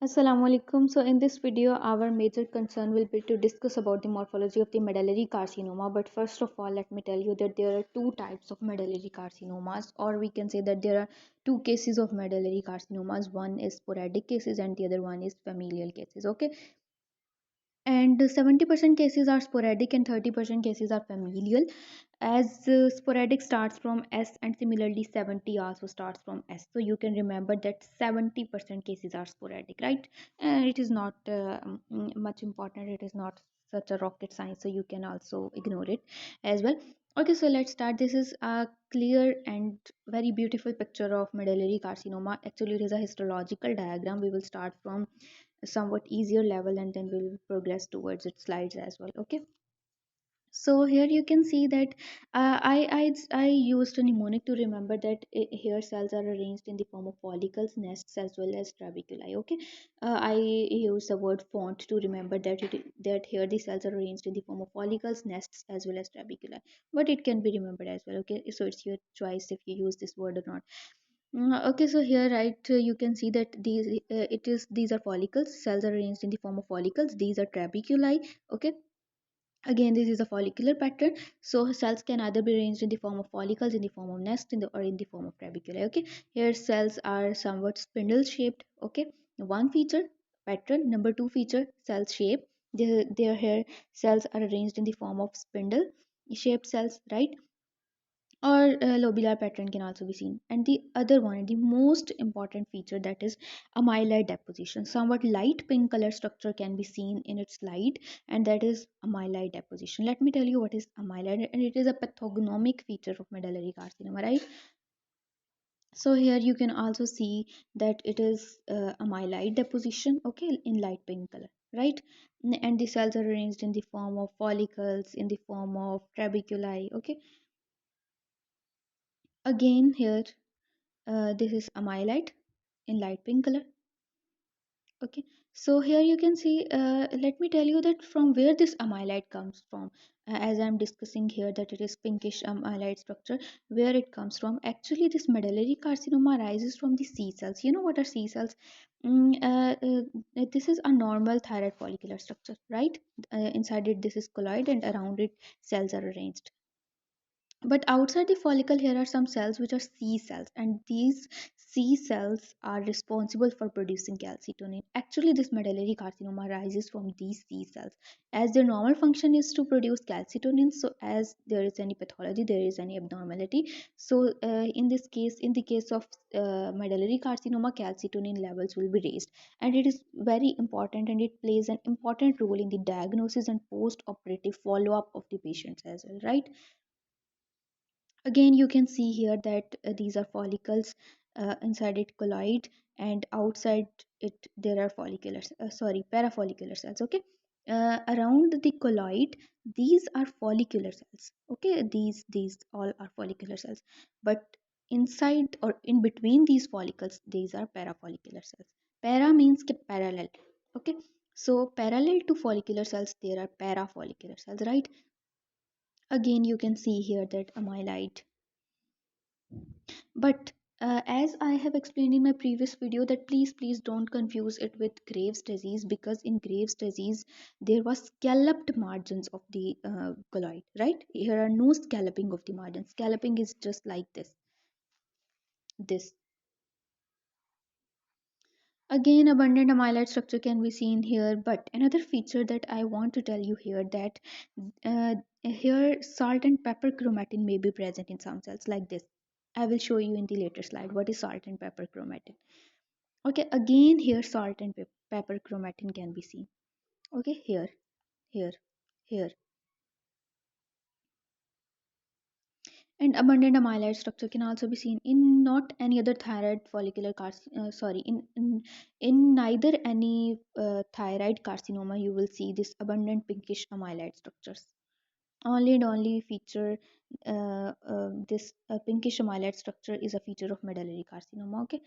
Assalamu alaikum. So in this video, our major concern will be to discuss about the morphology of the medullary carcinoma. But first of all, let me tell you that there are two types of medullary carcinomas, or we can say that there are two cases of medullary carcinomas. One is sporadic cases, and the other one is familial cases. Okay, and 70% cases are sporadic, and 30% cases are familial. As sporadic starts from S, and similarly 70 also starts from S, so you can remember that 70% cases are sporadic, right? And it is not much important, it is not such a rocket science, so you can also ignore it as well. Okay, so let's start. This is a clear and very beautiful picture of medullary carcinoma. Actually, it is a histological diagram. We will start from a somewhat easier level, and then we'll progress towards its slides as well. Okay, so here you can see that I used a mnemonic to remember that hair cells are arranged in the form of follicles, nests, as well as trabeculae. Okay, I use the word font to remember that here the cells are arranged in the form of follicles, nests, as well as trabeculae. But it can be remembered as well. Okay, so it's your choice if you use this word or not. Okay, so here, right, you can see that these are follicles. Cells are arranged in the form of follicles. These are trabeculae. Okay, again, this is a follicular pattern. So cells can either be arranged in the form of follicles, in the form of nest, or in the form of trabeculae. Okay, here cells are somewhat spindle shaped. Okay, one feature pattern. Number two feature, cell shape. Their hair cells are arranged in the form of spindle shaped cells, right? Or lobular pattern can also be seen. And the other one, the most important feature, that is amylite deposition. Somewhat light pink color structure can be seen in its light, and that is amylite deposition. Let me tell you what is amylite, and it is a pathognomic feature of medullary carcinoma, right? So here you can also see that it is amylite deposition, okay, in light pink color, right? And the cells are arranged in the form of follicles, in the form of trabeculae. Okay, again here, this is amylite in light pink color. Okay, so here you can see, let me tell you that from where this amylite comes from. As I'm discussing here that it is pinkish amylite structure, where it comes from. Actually, this medullary carcinoma arises from the C cells. You know what are C cells? This is a normal thyroid follicular structure, right? Inside it, this is colloid, and around it, cells are arranged. But outside the follicle, here are some cells which are C cells, and these C cells are responsible for producing calcitonin. Actually, this medullary carcinoma arises from these C cells, as their normal function is to produce calcitonin. So, as there is any pathology, there is any abnormality. So, in this case, in the case of medullary carcinoma, calcitonin levels will be raised, and it is very important, and it plays an important role in the diagnosis and post-operative follow-up of the patients as well, right? Again, you can see here that these are follicles, inside it colloid, and outside it there are folliculars, sorry, parafollicular cells. Okay, around the colloid, these are follicular cells. Okay, these all are follicular cells, but inside or in between these follicles, these are parafollicular cells. Para means ke parallel. Okay, so parallel to follicular cells, there are parafollicular cells, right? Again, you can see here that amylite. But as I have explained in my previous video, that please don't confuse it with Graves disease, because in Graves disease there was scalloped margins of the colloid, right? Here are no scalloping of the margins. Scalloping is just like this. Again, abundant amylite structure can be seen here, but another feature that I want to tell you here, that here salt and pepper chromatin may be present in some cells like this. I will show you in the later slide what is salt and pepper chromatin. Okay, again here salt and pepper chromatin can be seen. Okay, here, here. And abundant amylase structure can also be seen in not any other thyroid follicular sorry, in neither any thyroid carcinoma you will see this abundant pinkish amylase structures. Only and only feature, this pinkish amylase structure is a feature of medullary carcinoma. Okay,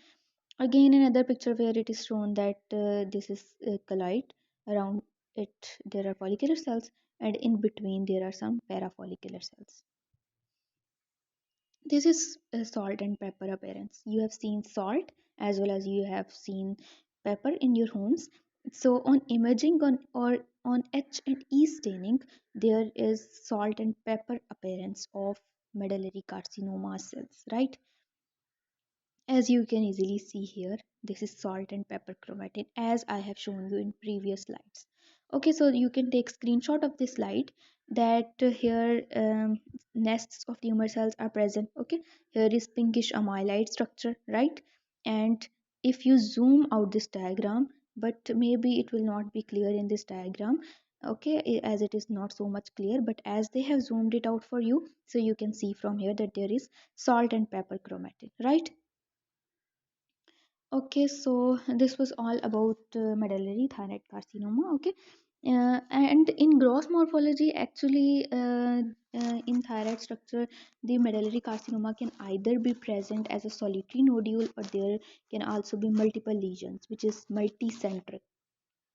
again another picture where it is shown that this is colloid. Around it there are follicular cells, and in between there are some parafollicular cells. This is salt and pepper appearance. You have seen salt as well as you have seen pepper in your homes. So on imaging on or on H and E staining, there is salt and pepper appearance of medullary carcinoma cells, right? As you can easily see here, this is salt and pepper chromatin as I have shown you in previous slides. Okay, so you can take screenshot of this slide that here nests of tumor cells are present. Okay, here is pinkish amylite structure, right? And if you zoom out this diagram, but maybe it will not be clear in this diagram, okay, as it is not so much clear, but as they have zoomed it out for you, so you can see from here that there is salt and pepper chromatin, right? Okay, so this was all about medullary thyroid carcinoma. Okay, and in gross morphology, actually, in thyroid structure, the medullary carcinoma can either be present as a solitary nodule or there can also be multiple lesions, which is multicentric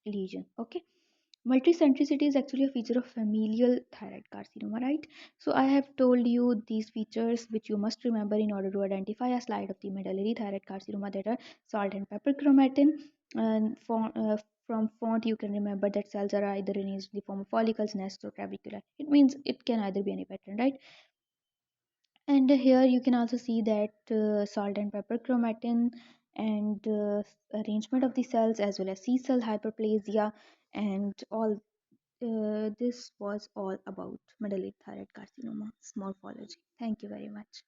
lesion. Okay, multicentricity is actually a feature of familial thyroid carcinoma, right? So I have told you these features which you must remember in order to identify a slide of the medullary thyroid carcinoma, that are salt and pepper chromatin. And from font you can remember that cells are either arranged in the form of follicles, nests, or trabecular. It means it can either be any pattern, right? And here you can also see that salt and pepper chromatin and arrangement of the cells as well as C cell hyperplasia and all. This was all about medullary thyroid carcinoma morphology. Thank you very much.